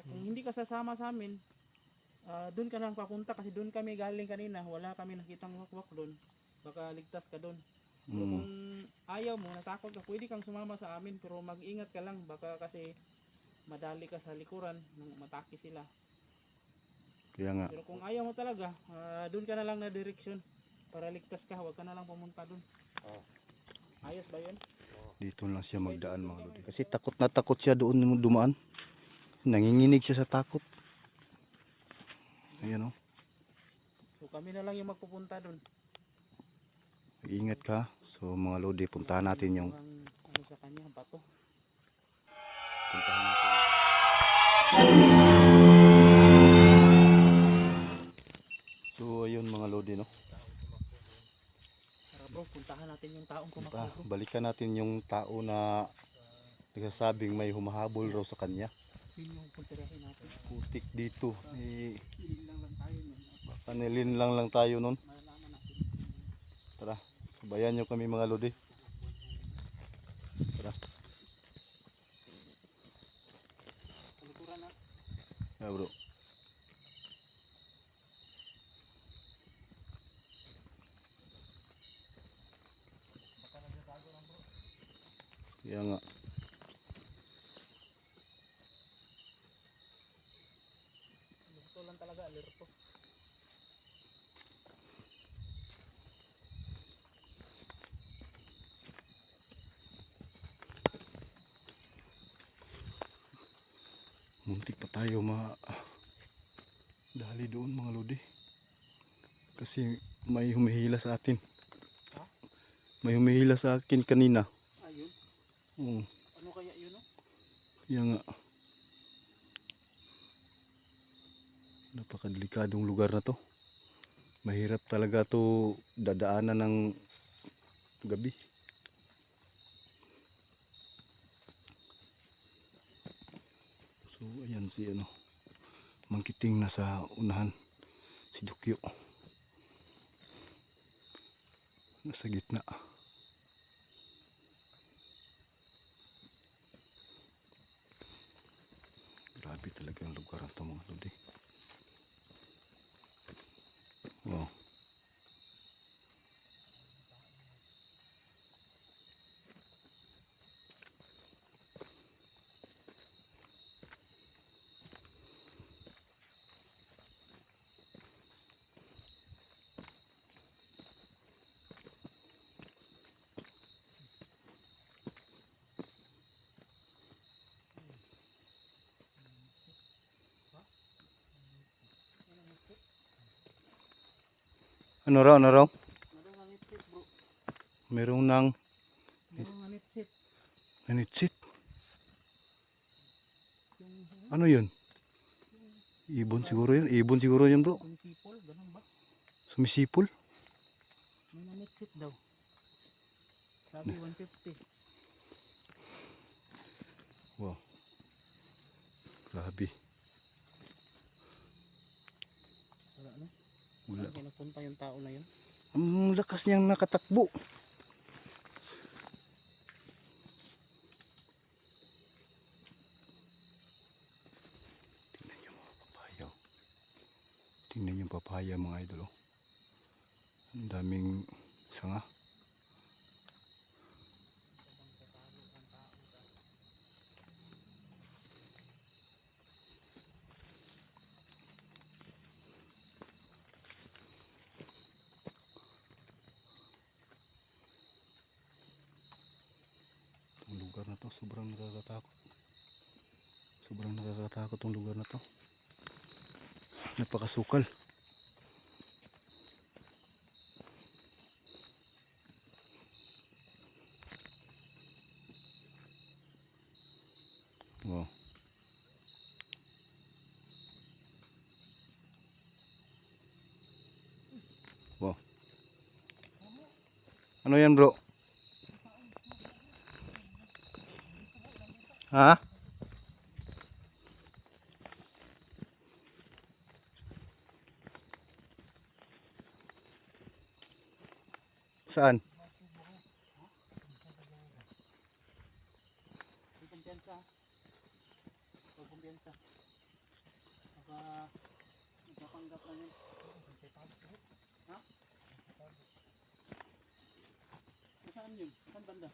Kung hindi ka sasama sa amin, doon ka lang papunta kasi doon kami galing kanina. Wala kami nakitang wakwak doon. Baka ligtas ka doon. So, kung ayaw mo, natakot ka, pwede kang sumama sa amin pero mag-ingat ka lang. Baka kasi madali ka sa likuran nung matake sila. Kaya nga. Pero kung ayaw mo talaga, doon ka na lang na direksyon para ligtas ka. Huwag ka na lang pumunta doon. Ayos ba yun? Dito lang siya magdaan mga lodi. Kasi takot na takot siya doon dumaan. Nanginginig siya sa takot. Ayan o. So kami na lang yung magpupunta doon. Ingat ka. So mga lodi, puntahan natin yung ano sa kanya, bato. puntahan natin. So ayun mga lodi, no. Tara bro, puntahan natin yung taong kumakbo bro. Balikan natin yung tao na nagsasabing may humahabol raw sa kanya. Yun yung puntirahin natin. Putik dito. Nilin lang tayo nun. Panilin lang lang tayo nun. Malalaman natin. Tara, sabayan nyo kami mga lodi. Tara. Palikuran na. Yeah, bro. Baka nagtatago lang bro. Kaya nga. Alerto lang talaga, alerto. Muntik pa tayo dali doon mga lodi. Kasi may humihila sa atin. Ha? May humihila sa akin kanina. Ayun. Oo. Ano kaya yun no? Kaya nga. Napakadelikadong lugar na to. Mahirap talaga to dadaanan ng gabi. So ayan si Mangkiting na sa unahan. Si Dukyo nasa gitna. Grabe talaga ang lugar na to mga lodi. Wow. Ano raw? Merong nanitsit bro. Merong nang Merong nanitsit. nanitsit. Yung Ano yun? Ibon siguro yun. Ibon siguro yun bro. sumisipol, ganun ba? Sumisipol. May nanitsit daw. Sabi 150. Wow. Grabe. Wala no? Wala. Saan nagpunta yung tao na yun? Ang lakas niyang nakatakbo. Tingnan niyo mga papaya. Tingnan niyo yung papaya mga idol. Oh. Ang daming sanga. Ang lugar na to sobrang nakakatakot. Sobrang nakakatakot ang lugar na to. Napakasukal. Wow. Wow. Ano yan bro? Ha? Saan? Kumpiyansa. Kumpiyansa. Baka nagpapanggap lang yun. Ha? Saan yun? Saan banda?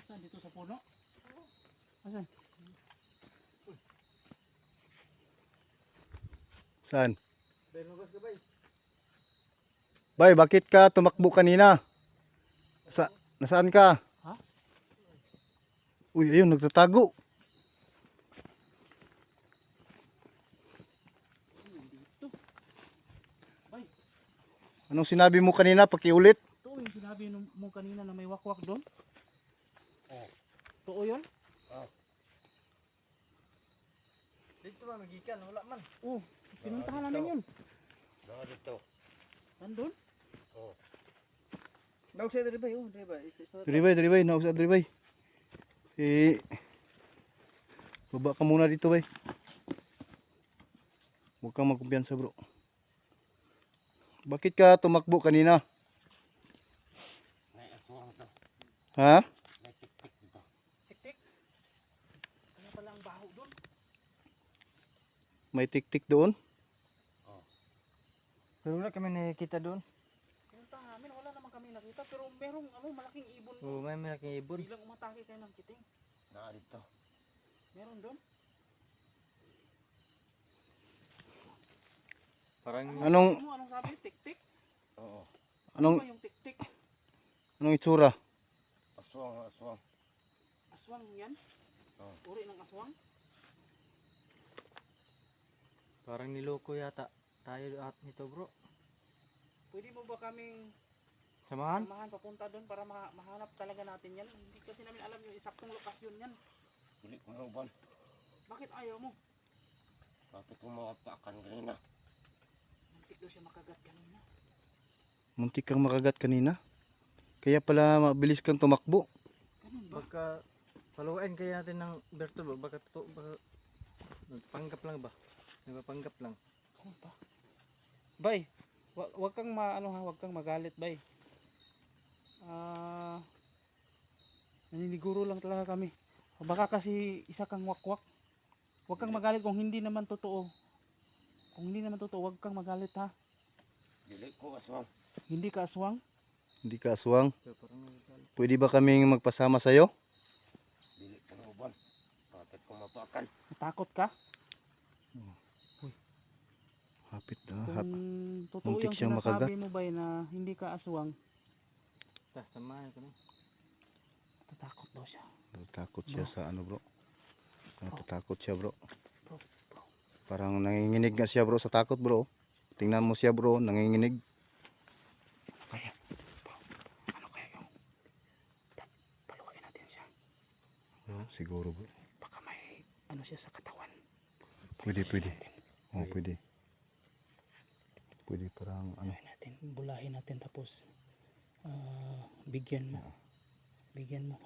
Saan? Dito sa puno? Asan? Saan? Bay, magas ka bay. Bay, bakit ka tumakbo kanina? Nasaan ka? Ha? Uy, ayun, nagtatago. Dito. Bay, Anong sinabi mo kanina? Pakiulit. ito yung sinabi mo kanina na may wakwak doon? Oh. Totoo yun? Dito ba magikan? Wala man. Oo. Pinuntahan namin yun. Daw dito. Nandun? Oh. Daw siya diri ba? Oh, diri ba? Diri bay, nausap diri bay. Baba ka muna dito bay. Huwag kang magkumpiyansa bro. Bakit ka tumakbo kanina? May aswang to. Ha? May tik-tik dito. Tik-tik. Ano pala ang baho doon? May tik-tik doon? Pero wala kami nakikita doon. Pinuntahan namin, wala naman kami nakita. Pero merong malaking ibon doon. Oo, may malaking ibon. Biglang umatake kayo ng kiting. Na dito. Meron doon? Parang Anong sabi? Tik-tik? oo. Ano ba yung tik-tik? Anong itsura? Aswang. Aswang yan? Oo. Uri ng aswang? Parang niloko yata tayo at nito, bro. Pwede mo ba kaming Samahan? samahan papunta doon para mahanap talaga natin yan? Hindi kasi namin alam yung isaktong lokasyon yan. Dili ko nauban. Bakit ayaw mo? Bakit kumawapakan kanina? Muntik daw siya makagat kanina. Muntik kang makagat kanina? Kaya pala mabilis kang tumakbo. Ganun ba? Baka paluin kaya natin ng Berto ba? Baka totoo ba? Nagpanggap lang ba? Nagpapanggap lang. Ganun ba? Bay, wag kang wag kang magalit, bay. Naniniguro lang talaga kami. Baka kasi isa kang wakwak. Wag kang magalit kung hindi naman totoo. Kung hindi naman totoo, wag kang magalit ha. Dili ko aswang. Hindi ka aswang. Hindi ka aswang. Pero parang nagagalit. Pwede ba kaming magpasama sa'yo? Dili ko nauban. Bakit kumapakan? Natakot ka? Hapit Kung totoo muntik yung siyang sinasabi mo bay na hindi ka aswang, Samahan ko na. tatakot daw siya. Natatakot siya sa ano bro. Natatakot siya bro. Bro. Parang nanginginig nga siya bro sa takot bro. Tingnan mo siya bro, nanginginig. Kaya, ano kaya yung paluin natin siya? Siguro bro. Baka may ano siya sa katawan. Pwede. Oh, pwede. Pwede parang ano. Bulahin natin tapos bigyan mo.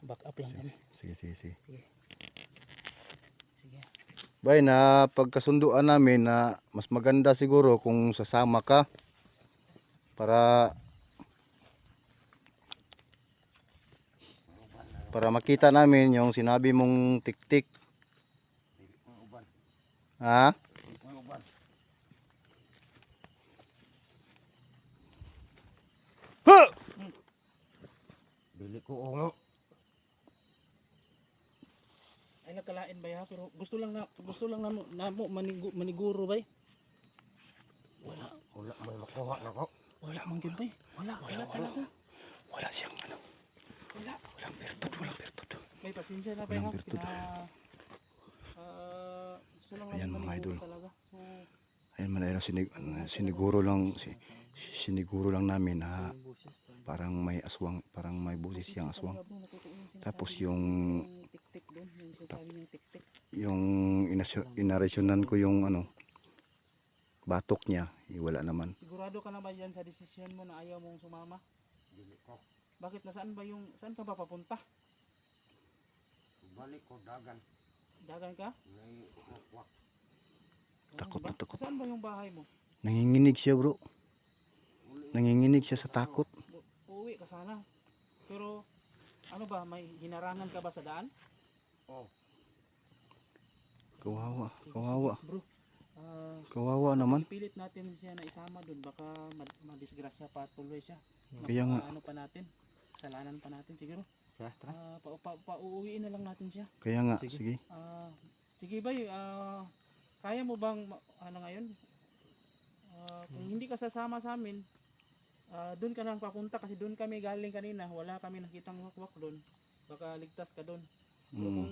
Back up lang kami. Sige. Sige. Bay, na pagkasunduan namin na mas maganda siguro kung sasama ka para makita namin yung sinabi mong tik-tik. Dili ko nauban. Ha? Dili ko nauban. Ha! Dili ko ungo. Ay nagkalain ba ya? Pero gusto lang na mo maniguro bay. Wala may makuha na ko. Wala man gyud bay. Wala talaga. Wala siyang ano. Walang bertod. May pasensya na bay ha. Walang virtud. Gusto lang Ayan, namin mga maniguro idol. talaga. So, Ayun man ayun, siniguro lang namin na parang may aswang, parang may busis siyang aswang. Tapos yung tik-tik doon, yung sinasabi niyang tik-tik. yung inarasyonan ko yung ano batok niya, wala naman. Sigurado ka na ba yan sa desisyon mo na ayaw mong sumama? Dili ko. Bakit saan ka ba papunta? Balik ko dagan. Dagan ka? May wakwak. Takot Ba? na takot. Saan ba yung bahay mo? Nanginginig siya bro. Nanginginig siya sa takot. Uuwi ka sana. Pero Ano ba, may hinarangan ka ba sa daan? Kawawa, Sige, kawawa. sige, bro. Kawawa naman. Ipilit natin siya na isama doon, baka madisgrasya pa tuloy siya. Kaya nga. Ano pa natin? Kasalanan pa natin siguro. Tara. Pauwiin na lang natin siya. Kaya nga, Sige. sige. Sige bay, kaya mo bang ano ngayon? Kung hindi ka sasama sa amin, doon ka nang papunta kasi doon kami galing kanina. Wala kami nakitang wakwak doon. Baka ligtas ka doon. So, Mm. kung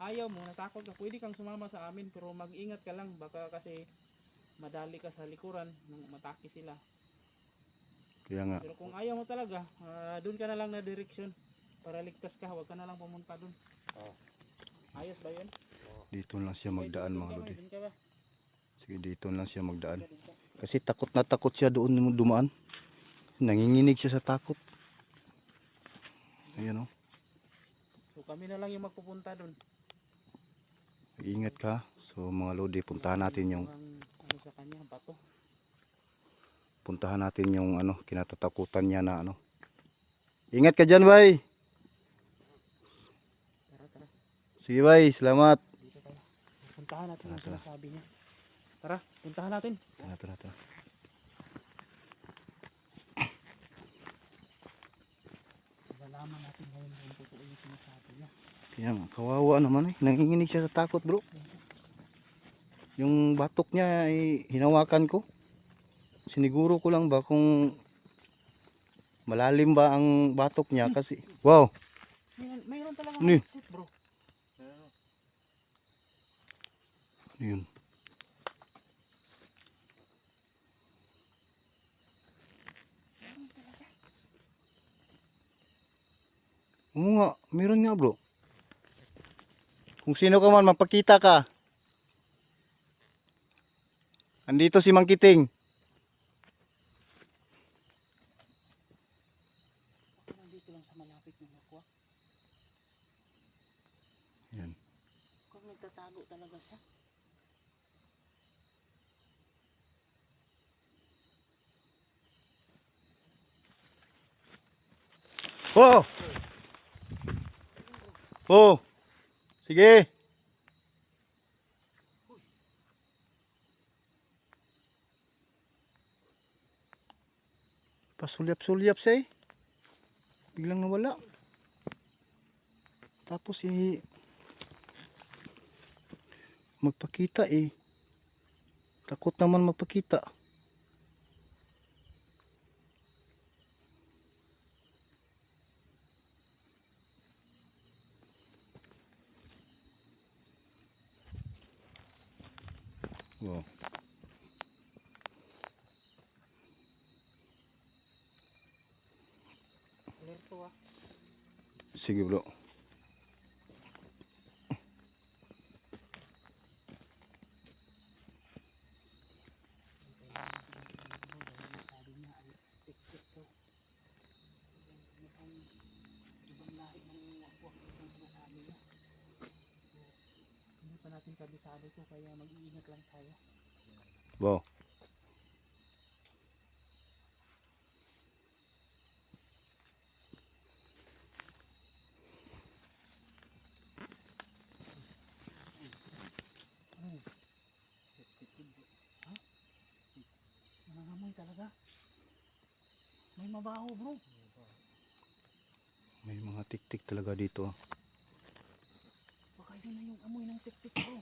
ayaw mo, natakot ka, pwede kang sumama sa amin pero mag-ingat ka lang baka kasi madali ka sa likuran nang matake sila. Kaya nga. Pero kung ayaw mo talaga, doon ka na lang na direksyon para ligtas ka, huwag ka na lang pumunta doon. Ayos ba yun? Dito lang siya magdaan mga lodi. Doon ka ba? Sige, dito lang siya magdaan. Doon ka. Kasi takot na takot siya doon dumaan. Nanginginig siya sa takot. Ayan o. So kami na lang yung magpupunta doon. Ingat ka. So mga lodi, puntahan natin yung Ano sa kanya, bato. ano, kinatatakutan niya na ano. Ingat ka dyan, bay. Tara. Sige, bay. Salamat. Dito tayo. Puntahan natin yung Tara. sinasabi niya. Tara, puntahan natin. Tara. Malalaman natin ngayon kung totoo yung sinasabi niya. Kaya nga, kawawa naman eh. Nanginginig siya sa takot, bro. Yung batok niya ay hinawakan ko. Siniguro ko lang ba kung malalim ba ang batok niya kasi. Wow! Mayroon talaga Ano yun? mindset, bro. Ano yun? Oo nga, meron nga bro. Kung sino ka man, mapakita ka. Andito si Mang Kiting. Ako nandito lang sa malapit ng wakwak. Yan. Kung nagtatago talaga siya. Oh! Oh! Sige! Pasulyap-sulyap siya eh. Biglang nawala. Tapos magpakita eh. Takot naman magpakita. Wow. Alerto ah. Sige bro. Sabi niya ay tik-tik daw. Mukhang ibang lahi ng wakwak ang sinasabi niya. Hindi pa natin kabisado to kaya mag-iingat lang tayo. Wow. Ha? Nangangamoy talaga. May mabaho bro. May mga tik-tik talaga dito. Baka yun na yung amoy ng tik-tik bro.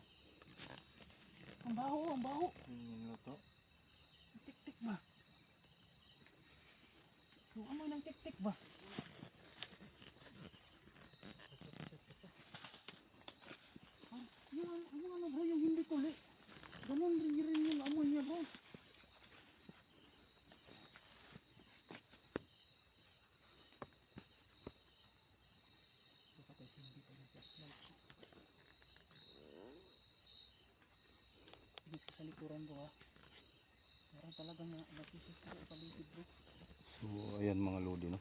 Ang baho, ang baho. Niluto. Ang tik-tik ba? Yung amoy ng tik-tik ba? Yung ano bro, yung hindi tuli. Ganun rin yung amoy niya bro. Kapatay hindi pa yung flashlight ko. Dito sa likuran bro ha. Meron talagang nagsisipsip sa paligid bro. So ayan mga lodi no.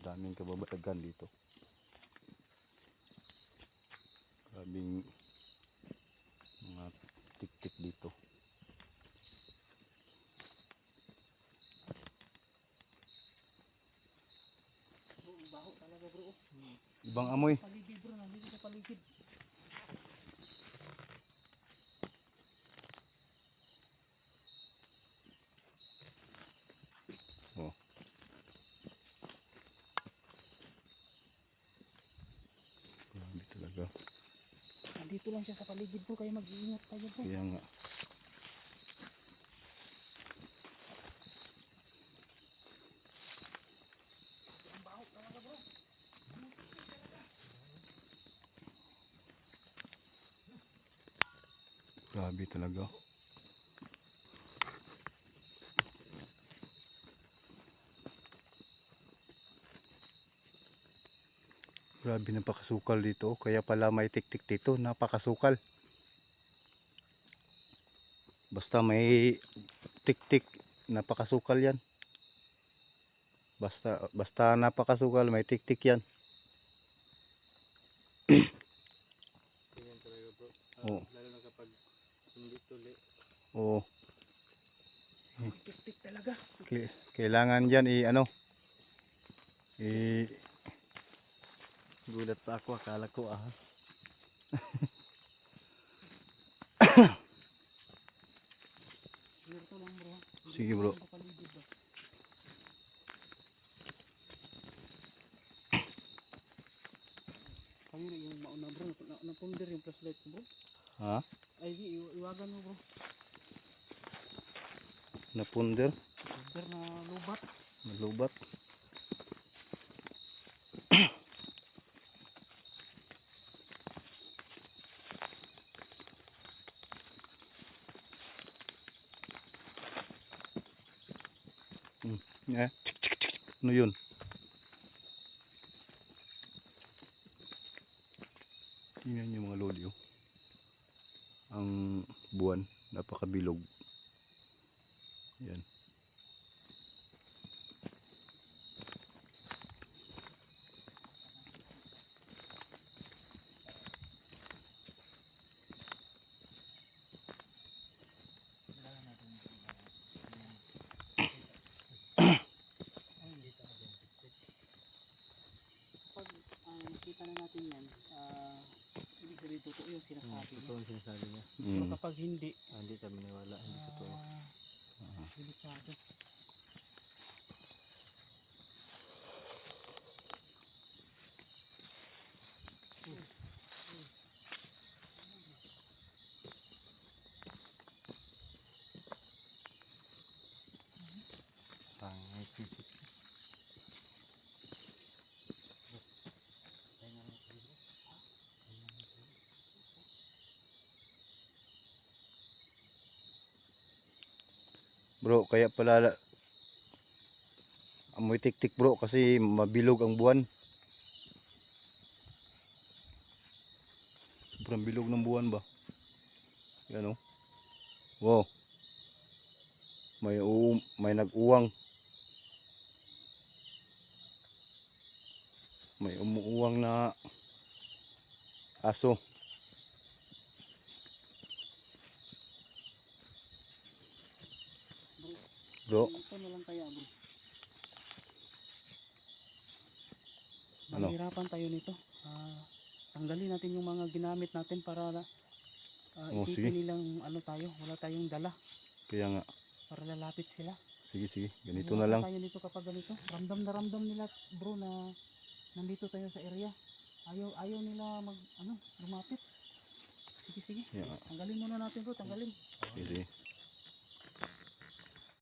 Daming kababatagan dito. Grabing mga tik-tik dito. Ibang amoy. Paligid bro, nandito sa paligid. Oh. Grabe talaga. Nandito lang siya sa paligid bro, kaya mag-iingat tayo bro. Kaya nga. Ang baho talaga bro. Grabe talaga. Grabe, napakasukal dito. Kaya pala may tiktik dito. Napakasukal. Basta may tiktik, napakasukal yan. Basta napakasukal, may tiktik yan. Ganyan talaga bro. Oo. Lalo na kapag hindi tuli. Oo. Tik-tik talaga. Kailangan dyan Gulat pa ako, akala ko ahas. Dito lang bro. Sige, bro. Sa paligid ba. Kayo na yung mauna bro, naponder yung flashlight ko bro. Ha? Ay, iwagan mo bro. Napunder, Ponder na lubat. nalubat. Chik, chik, chik, chik. Ano yun? Tingnan nyo mga lodi, oh. Ang buwan, napakabilog. Yan. Pag nakita na natin yan, ibig sabihin totoo yung sinasabi niya. Totoo ang sinasabi niya. Pero Mm. kapag hindi, Hindi kami maniwala, hindi totoo. delikado. Pangay physics. Bro, kaya pala amoy tik-tik bro kasi mabilog ang buwan. Sobrang bilog ng buwan ba? Yan, oh. Wow. May nag-uwang. May umuuwang na aso. Bro, Ito na lang kaya bro. Ano? Mahirapan tayo nito. Tanggalin natin yung mga ginamit natin para Oh, sige. isipin nilang ano tayo, wala tayong dala kaya nga. para lalapit sila. Sige, sige. Ganito na Mahirapan lang. tayo nito kapag ganito. Ramdam na ramdam nila bro na nandito tayo sa area. Ayaw nila lumapit. Sige, sige. Yeah. Tanggalin muna natin bro, tanggalin. Sige, sige.